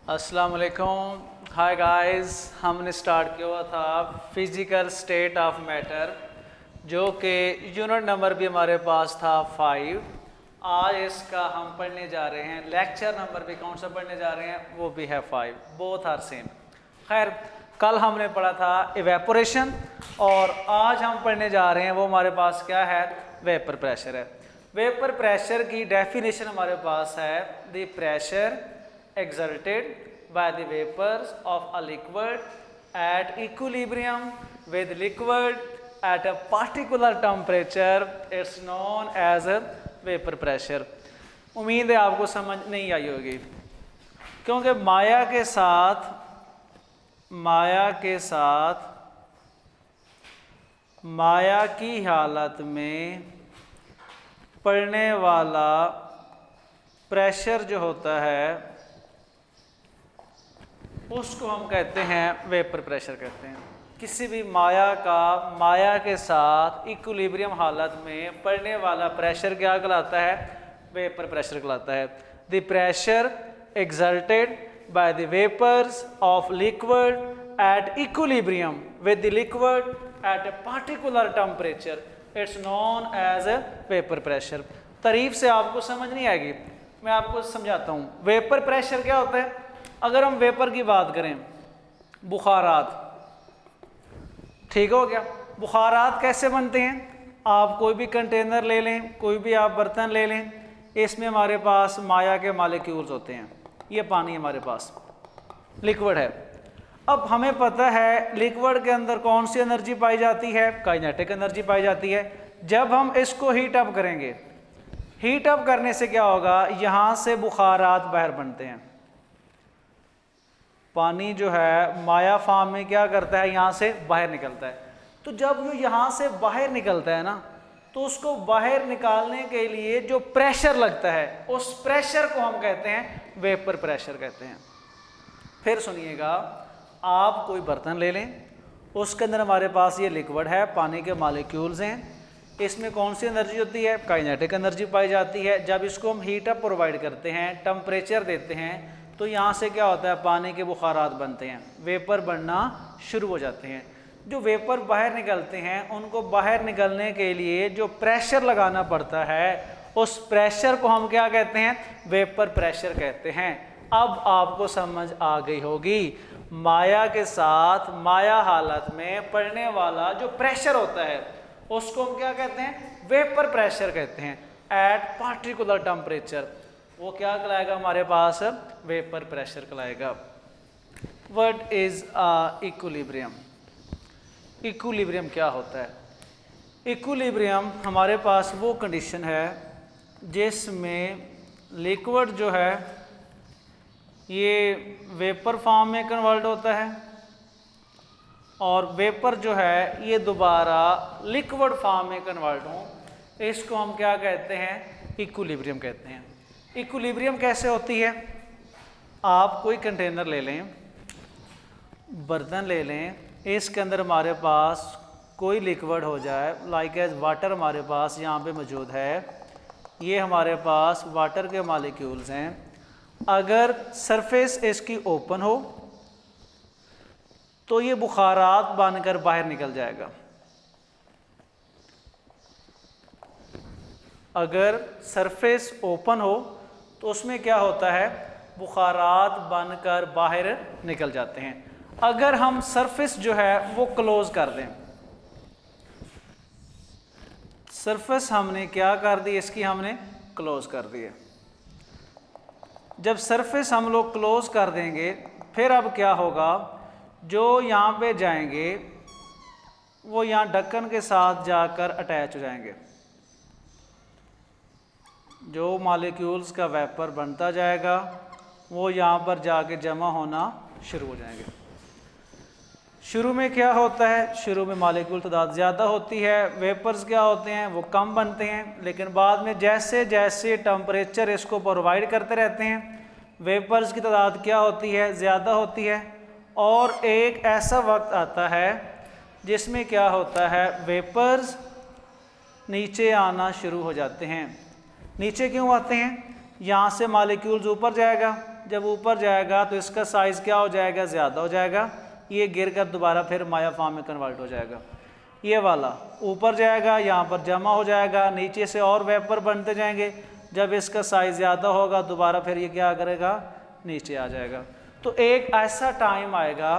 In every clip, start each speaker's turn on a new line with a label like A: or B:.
A: अस्सलाम वालेकुम। Hi guys, हमने स्टार्ट किया हुआ था फिज़िकल स्टेट ऑफ मैटर, जो कि यूनिट नंबर भी हमारे पास था 5। आज इसका हम पढ़ने जा रहे हैं, लेक्चर नंबर भी कौन सा पढ़ने जा रहे हैं, वो भी है 5। Both are same. खैर, कल हमने पढ़ा था इवेपोरेशन और आज हम पढ़ने जा रहे हैं वो हमारे पास क्या है, वेपर प्रेशर है। वेपर प्रेशर की डेफिनेशन हमारे पास है, the pressure exerted by the vapors of a liquid at equilibrium with liquid at a particular temperature, it's known as a vapor pressure। उम्मीद है आपको समझ नहीं आई होगी, क्योंकि माया की हालत में पड़ने वाला प्रेशर जो होता है उसको हम कहते हैं वेपर प्रेशर कहते हैं। किसी भी माया के साथ इक्विलिब्रियम हालत में पड़ने वाला प्रेशर क्या कहलाता है, वेपर प्रेशर कहलाता है। The pressure exerted by the vapours of liquid at equilibrium with the liquid at a particular temperature, it's known as a vapour pressure. तारीफ से आपको समझ नहीं आएगी, मैं आपको समझाता हूँ। वेपर प्रेशर क्या होता है? अगर हम वेपर की बात करें, बुखारात, ठीक हो गया। बुखारात कैसे बनते हैं? आप कोई भी कंटेनर ले लें, कोई भी आप बर्तन ले लें, इसमें हमारे पास माया के मॉलिक्यूल्स होते हैं। ये पानी हमारे पास लिक्विड है। अब हमें पता है लिक्विड के अंदर कौन सी एनर्जी पाई जाती है, काइनेटिक एनर्जी पाई जाती है। जब हम इसको हीट अप करेंगे, हीट अप करने से क्या होगा, यहाँ से बुखारात बाहर बनते हैं। पानी जो है माया फॉर्म में क्या करता है, यहाँ से बाहर निकलता है। तो जब वो यहाँ से बाहर निकलता है ना, तो उसको बाहर निकालने के लिए जो प्रेशर लगता है, उस प्रेशर को हम कहते हैं वेपर प्रेशर कहते हैं। फिर सुनिएगा, आप कोई बर्तन ले लें, उसके अंदर हमारे पास ये लिक्विड है, पानी के मॉलिक्यूल्स हैं। इसमें कौन सी एनर्जी होती है, काइनेटिक एनर्जी पाई जाती है। जब इसको हम हीट अप प्रोवाइड करते हैं, टेम्परेचर देते हैं, तो यहाँ से क्या होता है, पानी के बुखारात बनते हैं, वेपर बनना शुरू हो जाते हैं। जो वेपर बाहर निकलते हैं, उनको बाहर निकलने के लिए जो प्रेशर लगाना पड़ता है, उस प्रेशर को हम क्या कहते हैं, वेपर प्रेशर कहते हैं। अब आपको समझ आ गई होगी, माया के साथ माया हालत में पड़ने वाला जो प्रेशर होता है उसको हम क्या कहते हैं, वेपर प्रेशर कहते हैं। एट पार्टिकुलर टेम्परेचर, वो क्या कहलाएगा हमारे पास, वेपर प्रेशर कहलाएगा। What is equilibrium? इक्विलिब्रियम क्या होता है? इक्विलिब्रियम हमारे पास वो कंडीशन है जिसमें लिक्विड जो है ये वेपर फॉर्म में कन्वर्ट होता है और वेपर जो है ये दोबारा लिक्विड फॉर्म में कन्वर्ट हो, इसको हम क्या कहते हैं, इक्विलिब्रियम कहते हैं। इक्विलिब्रियम कैसे होती है? आप कोई कंटेनर ले लें, बर्तन ले लें, इसके अंदर हमारे पास कोई लिक्विड हो जाए, लाइक एज वाटर हमारे पास यहाँ पे मौजूद है। ये हमारे पास वाटर के मॉलिक्यूल्स हैं। अगर सरफेस इसकी ओपन हो तो ये बुखारात बनकर बाहर निकल जाएगा। अगर सरफेस ओपन हो तो उसमें क्या होता है, बुखारात बनकर बाहर निकल जाते हैं। अगर हम सरफेस जो है वो क्लोज कर दें, सरफेस हमने क्या कर दी, इसकी हमने क्लोज कर दी है। जब सरफेस हम लोग क्लोज कर देंगे, फिर अब क्या होगा, जो यहाँ पे जाएंगे वो यहाँ ढक्कन के साथ जाकर अटैच हो जाएंगे। जो मॉलिक्यूल्स का वेपर बनता जाएगा वो यहाँ पर जाके जमा होना शुरू हो जाएंगे। शुरू में क्या होता है, शुरू में मॉलिक्यूल तादाद ज़्यादा होती है, वेपर्स क्या होते हैं वो कम बनते हैं, लेकिन बाद में जैसे जैसे टेम्परेचर इसको प्रोवाइड करते रहते हैं, वेपर्स की तादाद क्या होती है, ज़्यादा होती है। और एक ऐसा वक्त आता है जिसमें क्या होता है, वेपर्स नीचे आना शुरू हो जाते हैं। नीचे क्यों आते हैं? यहाँ से मॉलिक्यूल्स ऊपर जाएगा, जब ऊपर जाएगा तो इसका साइज़ क्या हो जाएगा, ज़्यादा हो जाएगा, ये गिर कर दोबारा फिर माया फॉर्म में कन्वर्ट हो जाएगा। ये वाला ऊपर जाएगा, यहाँ पर जमा हो जाएगा, नीचे से और वेपर बनते जाएंगे, जब इसका साइज़ ज़्यादा होगा दोबारा फिर ये क्या करेगा, नीचे आ जाएगा। तो एक ऐसा टाइम आएगा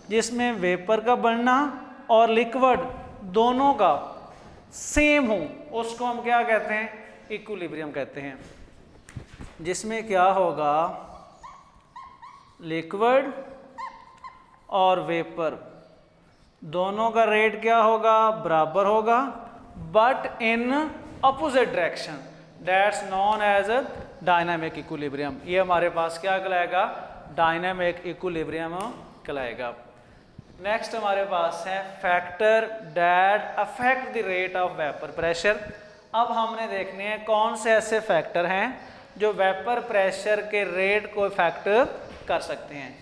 A: जिसमें वेपर का बनना और लिक्विड दोनों का सेम हो, उसको हम क्या कहते हैं, इक्विलिब्रियम कहते हैं, जिसमें क्या होगा, लिक्विड और वेपर दोनों का रेट क्या होगा, बराबर होगा, but in opposite direction, that's known as a dynamic equilibrium. ये हमारे पास क्या कहलाएगा, डायनामिक इक्विलिब्रियम कहलाएगा। नेक्स्ट हमारे पास है factor that affect the rate of vapour pressure. अब हमने देखने हैं कौन से ऐसे फैक्टर हैं जो वेपर प्रेशर के रेट को इफेक्ट कर सकते हैं।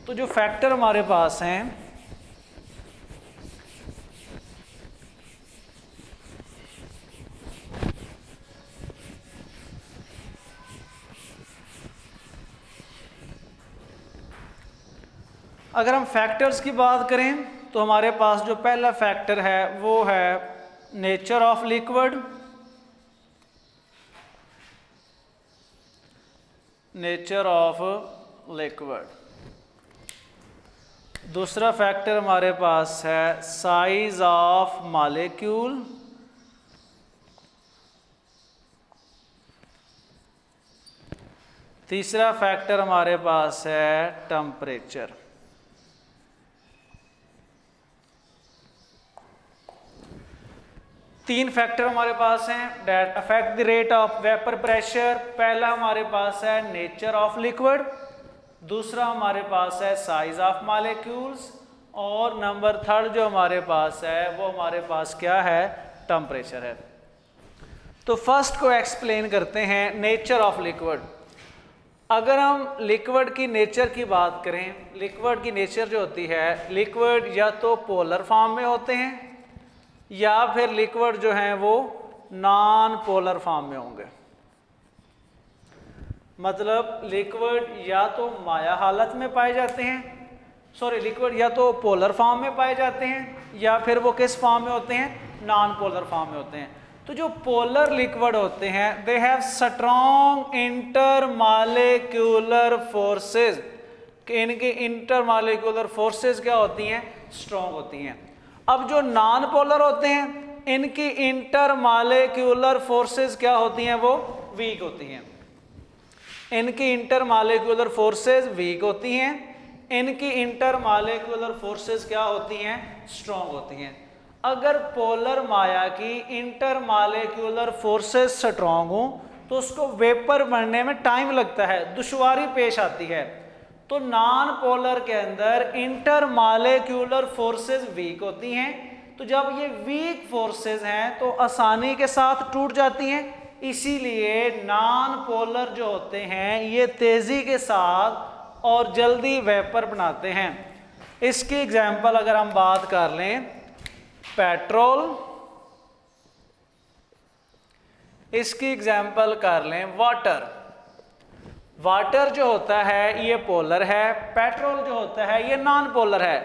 A: तो जो फैक्टर हमारे पास हैं, अगर हम फैक्टर्स की बात करें तो हमारे पास जो पहला फैक्टर है वो है nature of liquid, nature of liquid. दूसरा फैक्टर हमारे पास है साइज ऑफ मॉलिक्यूल, तीसरा फैक्टर हमारे पास है टेम्परेचर। तीन फैक्टर हमारे पास हैं that affect the rate of vapour pressure. पहला हमारे पास है नेचर ऑफ लिक्विड, दूसरा हमारे पास है साइज ऑफ मॉलिक्यूल्स, और नंबर थर्ड जो हमारे पास है वो हमारे पास क्या है, टेम्परेचर है। तो फर्स्ट को एक्सप्लेन करते हैं, नेचर ऑफ लिक्विड। अगर हम लिक्विड की नेचर की बात करें, लिक्विड की नेचर जो होती है, लिक्विड या तो पोलर फॉर्म में होते हैं या फिर लिक्विड जो हैं वो नॉन पोलर फॉर्म में होंगे। मतलब लिक्विड या तो माया हालत में पाए जाते हैं, लिक्विड या तो पोलर फॉर्म में पाए जाते हैं या फिर वो किस फॉर्म में होते हैं, नॉन पोलर फॉर्म में होते हैं। तो जो पोलर लिक्विड होते हैं they have strong intermolecular forces, इनके इंटरमॉलिक्यूलर फोर्सेस क्या होती हैं, स्ट्रॉन्ग होती हैं। अब जो नॉन पोलर होते हैं इनकी इंटरमॉलिक्यूलर फोर्सेस क्या होती हैं, वो वीक होती हैं। इनकी इंटरमॉलिक्यूलर फोर्सेस वीक होती हैं, इनकी इंटरमॉलिक्यूलर फोर्सेस क्या होती हैं, स्ट्रॉन्ग होती हैं। अगर पोलर माया की इंटरमॉलिक्यूलर फोर्सेस स्ट्रॉन्ग हो तो उसको वेपर बनने में टाइम लगता है, दुश्वारी पेश आती है। तो नॉन पोलर के अंदर इंटरमॉलिक्यूलर फोर्सेस वीक होती हैं, तो जब ये वीक फोर्सेस हैं तो आसानी के साथ टूट जाती हैं। इसीलिए नॉन पोलर जो होते हैं ये तेजी के साथ और जल्दी वेपर बनाते हैं। इसकी एग्जांपल अगर हम बात कर लें, पेट्रोल, इसकी एग्जांपल कर लें वाटर। वाटर जो होता है ये पोलर है, पेट्रोल जो होता है ये नॉन पोलर है।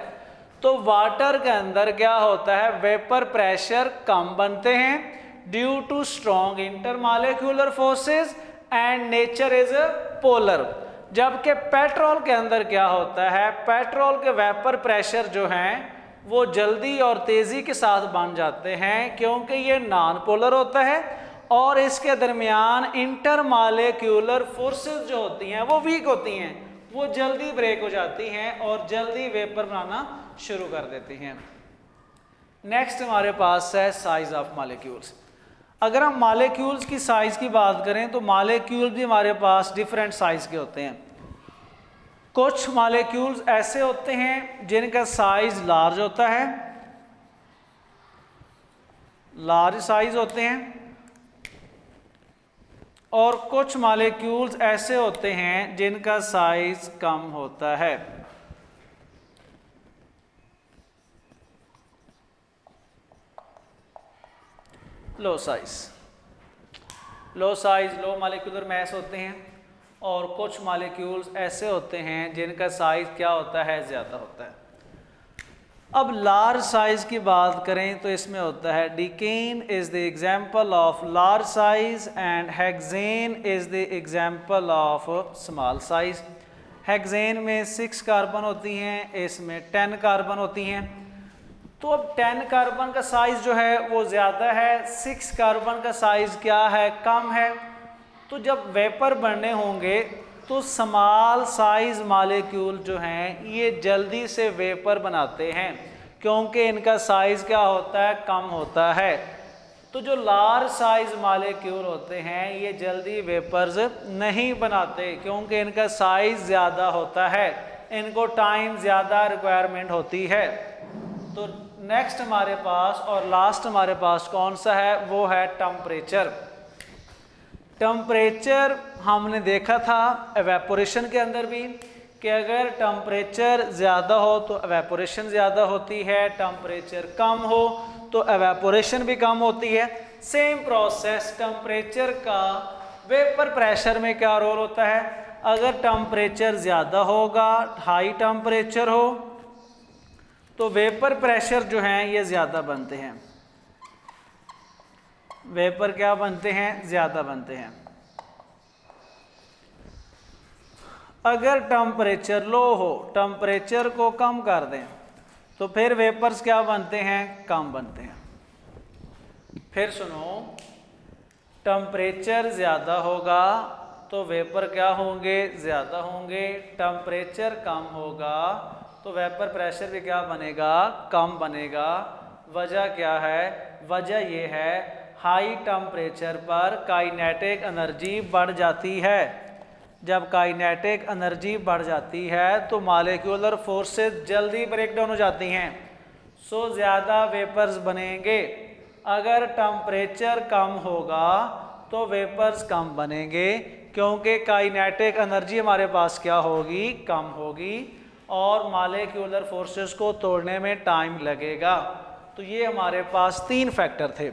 A: तो वाटर के अंदर क्या होता है, वेपर प्रेशर कम बनते हैं due to strong intermolecular forces and nature is polar. जबकि पेट्रोल के अंदर क्या होता है, पेट्रोल के वेपर प्रेशर जो हैं वो जल्दी और तेजी के साथ बन जाते हैं क्योंकि ये नॉन पोलर होता है और इसके दरमियान इंटरमॉलिक्यूलर फोर्सेस जो होती हैं वो वीक होती हैं, वो जल्दी ब्रेक हो जाती हैं और जल्दी वेपर बनाना शुरू कर देती हैं। नेक्स्ट हमारे पास है साइज ऑफ मॉलिक्यूल्स। अगर हम मॉलिक्यूल्स की साइज की बात करें तो मॉलिक्यूल भी हमारे पास डिफरेंट साइज के होते हैं। कुछ मॉलिक्यूल्स ऐसे होते हैं जिनका साइज लार्ज होता है, लार्ज साइज होते हैं, और कुछ मॉलिक्यूल्स ऐसे होते हैं जिनका साइज कम होता है। लो साइज, लो मॉलिक्यूलर मास होते हैं, और कुछ मॉलिक्यूल्स ऐसे होते हैं जिनका साइज़ क्या होता है, ज़्यादा होता है। अब लार्ज साइज़ की बात करें तो इसमें होता है decane is the example of large size and hexane is the example of small size. Hexane में 6 कार्बन होती हैं, इसमें 10 कार्बन होती हैं। तो अब 10 कार्बन का साइज़ जो है वो ज़्यादा है, 6 कार्बन का साइज़ क्या है, कम है। तो जब वेपर बनने होंगे तो स्मॉल साइज़ मॉलिक्यूल जो हैं ये जल्दी से वेपर बनाते हैं, क्योंकि इनका साइज़ क्या होता है, कम होता है। तो जो लार्ज साइज़ मॉलिक्यूल होते हैं ये जल्दी वेपर्स नहीं बनाते, क्योंकि इनका साइज़ ज़्यादा होता है, इनको टाइम ज़्यादा रिक्वायरमेंट होती है। तो नेक्स्ट हमारे पास और लास्ट हमारे पास कौन सा है, वो है टेम्परेचर। टेम्परेचर हमने देखा था एवेपोरेशन के अंदर भी कि अगर टेम्परेचर ज़्यादा हो तो एवेपोरेशन ज़्यादा होती है, टेम्परेचर कम हो तो एवेपोरेशन भी कम होती है। सेम प्रोसेस टेम्परेचर का वेपर प्रेशर में क्या रोल होता है। अगर टेम्परेचर ज़्यादा होगा, हाई टेम्परेचर हो, तो वेपर प्रेशर जो हैं ये ज़्यादा बनते हैं, वेपर क्या बनते हैं, ज़्यादा बनते हैं। अगर टेम्परेचर लो हो, टेम्परेचर को कम कर दें तो फिर वेपर्स क्या बनते हैं, कम बनते हैं। फिर सुनो, टेम्परेचर ज़्यादा होगा तो वेपर क्या होंगे, ज़्यादा होंगे। टेम्परेचर कम होगा तो वेपर प्रेशर भी क्या बनेगा, कम बनेगा। वजह क्या है, वजह ये है हाई टेम्परेचर पर काइनेटिक एनर्जी बढ़ जाती है। जब काइनेटिक एनर्जी बढ़ जाती है तो मॉलिक्यूलर फोर्सेस जल्दी ब्रेक डाउन हो जाती हैं, सो ज़्यादा वेपर्स बनेंगे। अगर टेम्परेचर कम होगा तो वेपर्स कम बनेंगे, क्योंकि काइनेटिक एनर्जी हमारे पास क्या होगी, कम होगी, और मॉलिक्यूलर फोर्सेस को तोड़ने में टाइम लगेगा। तो ये हमारे पास 3 फैक्टर थे।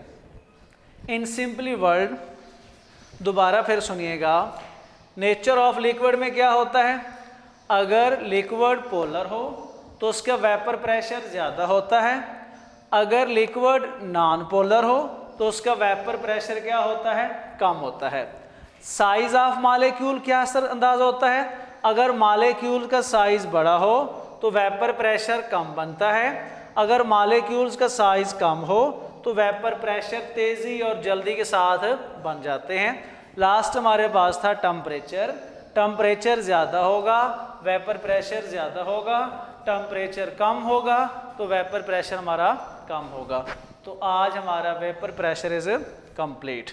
A: इन सिंपली वर्ड दोबारा फिर सुनिएगा, नेचर ऑफ लिक्विड में क्या होता है, अगर लिक्विड पोलर हो तो उसका वेपर प्रेशर ज़्यादा होता है। अगर लिक्विड नॉन पोलर हो तो उसका वेपर प्रेशर क्या होता है, कम होता है। साइज ऑफ मॉलिक्यूल क्या असर अंदाज होता है, अगर मॉलिक्यूल का साइज बड़ा हो तो वेपर प्रेशर कम बनता है। अगर मॉलिक्यूल्स का साइज कम हो तो वेपर प्रेशर तेज़ी और जल्दी के साथ बन जाते हैं। लास्ट हमारे पास था टेम्परेचर। टेम्परेचर ज़्यादा होगा, वेपर प्रेशर ज़्यादा होगा। टेम्परेचर कम होगा तो वेपर प्रेशर हमारा कम होगा। तो आज हमारा वेपर प्रेशर इज़ कंप्लीट।